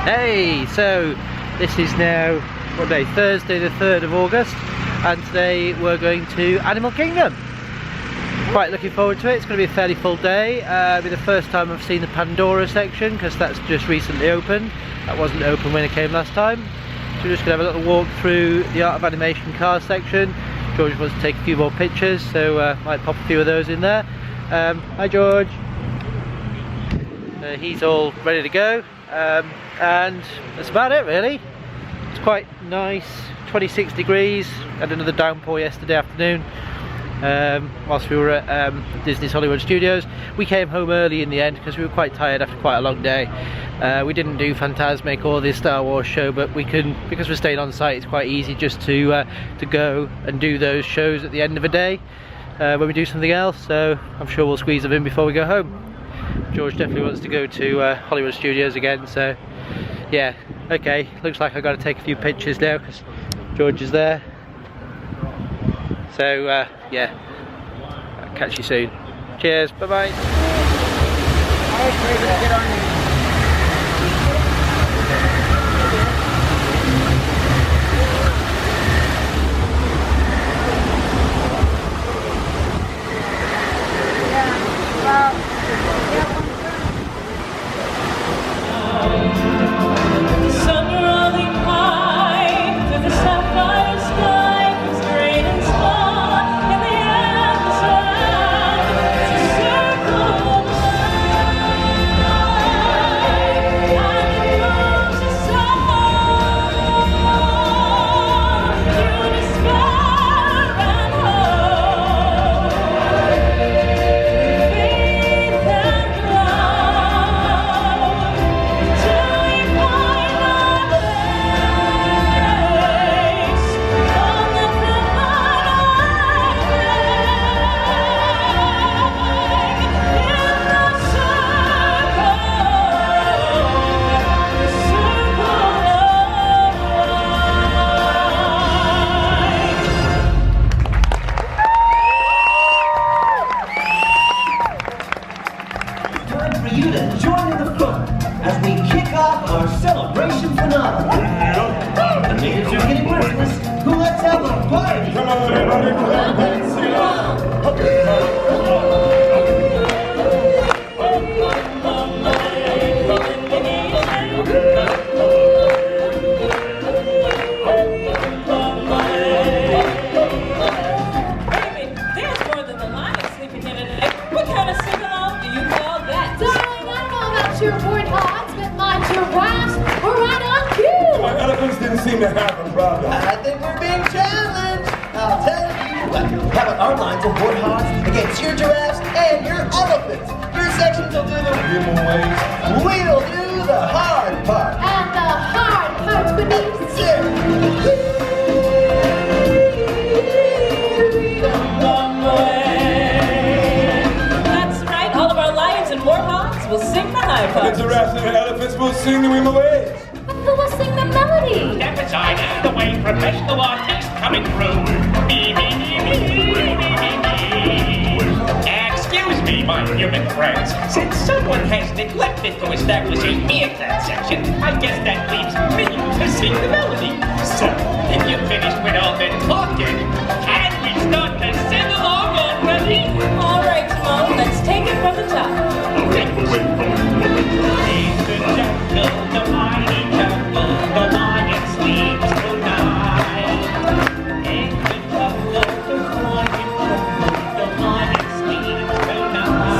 Hey, so this is now, what day? Thursday the 3rd of August, and today we're going to Animal Kingdom. Quite looking forward to it. It's going to be a fairly full day. It'll be the first time I've seen the Pandora section because that's just recently opened. That wasn't open when it came last time. So we're just going to have a little walk through the Art of Animation car section. George wants to take a few more pictures, so might pop a few of those in there. Hi George. He's all ready to go. And that's about it really. It's quite nice, 26 degrees, had another downpour yesterday afternoon whilst we were at Disney's Hollywood Studios. We came home early in the end because we were quite tired after quite a long day. We didn't do Fantasmic or the Star Wars show, but we can, because we're staying on site, it's quite easy just to go and do those shows at the end of a day when we do something else, so I'm sure we'll squeeze them in before we go home. George definitely wants to go to Hollywood Studios again, so yeah, okay, looks like I've got to take a few pictures now because George is there. So yeah, I'll catch you soon. Cheers, bye bye. Seem to have a problem. I think we're being challenged. I'll tell you what. How about our lines of warthogs against your giraffes and your elephants? Your sections will do the giveaways. We'll do the hard part. And the hard parts would be That's right. All of our lions and warthogs will sing the high parts. The giraffes and the elephants will sing the giveaways. who will sing the melody? Step aside and the way professional artists coming through. Me, me, me, me, me, me, me. Excuse me, my human friends. Since someone has neglected to establish a meerkat section, I guess that leaves me to sing the melody. So, if you're finished with all the talking, can we start to sing along already? All right, Timon, let's take it from the top. In the jungle, the mighty jungle, the lion sleeps tonight. In the jungle, the lion sleeps tonight.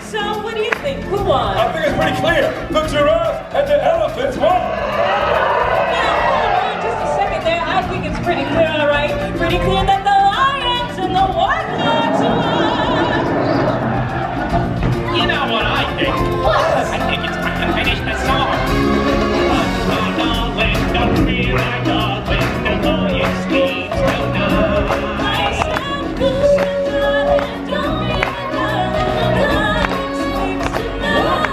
So, what do you think? Who won? I think it's pretty clear. The giraffes and the elephants won. Now, just a second there. I think it's pretty clear, all right? Pretty clear that the lions and the warthogs won. You know what I think? I think it's time to finish the song. Oh, darling, don't be my darling, the lion sleeps tonight. I sound good, darling. Don't be my darling. The lion sleeps tonight.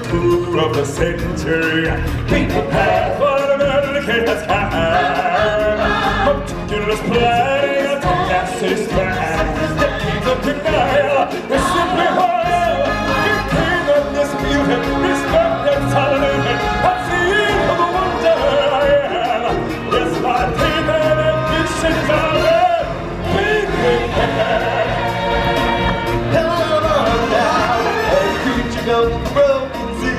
the tour of the century. Keep the path for America's kind. Meticulous planning to satisfy decades of denial is simply wild. You came of this beauty, respect and tolerance. That's the end of the wonder I am. Yes, my teeth and ambitions are red. Big head. Come on now, every creature goes to the broken sea.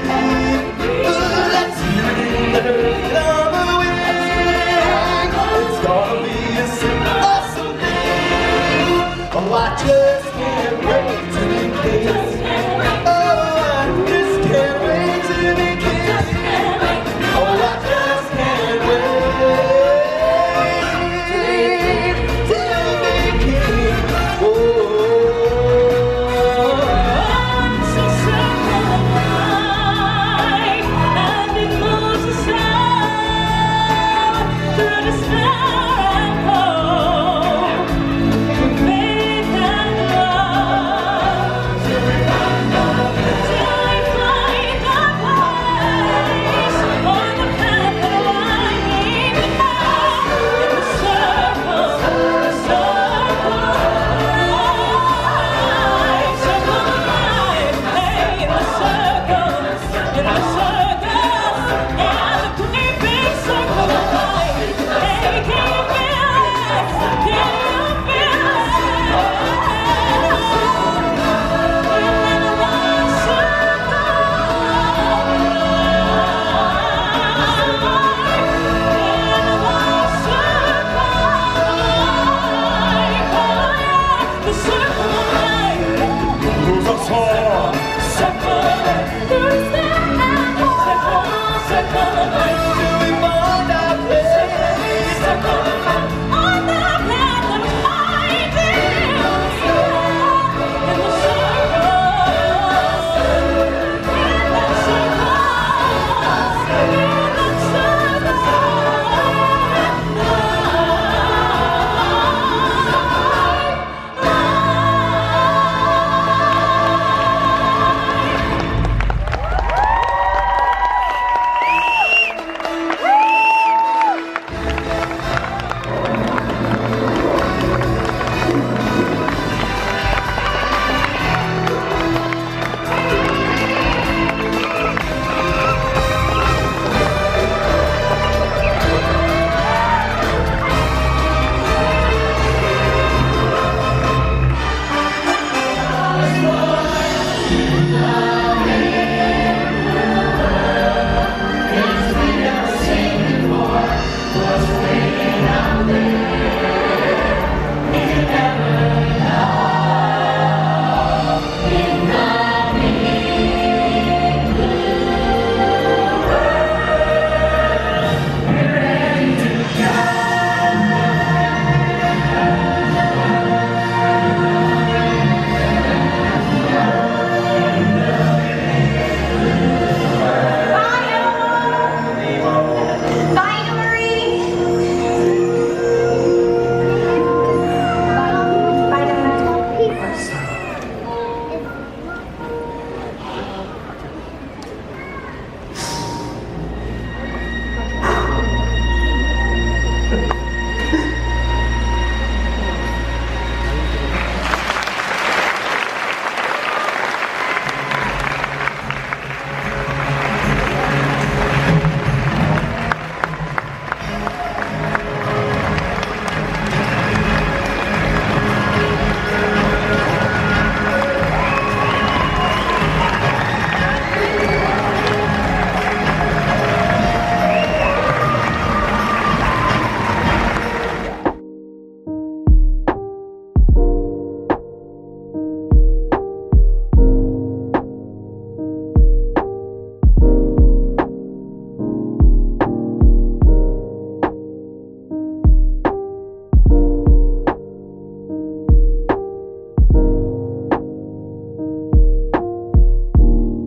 Ooh, let's hear it in the hurricane on the wing. It's gonna be a super awesome thing. Oh, I just can't wait to be kissed. Oh, I just can't wait to be kissed. Oh, I just can't wait to be kissed. Oh. Circle, circle, circle, circle, circle,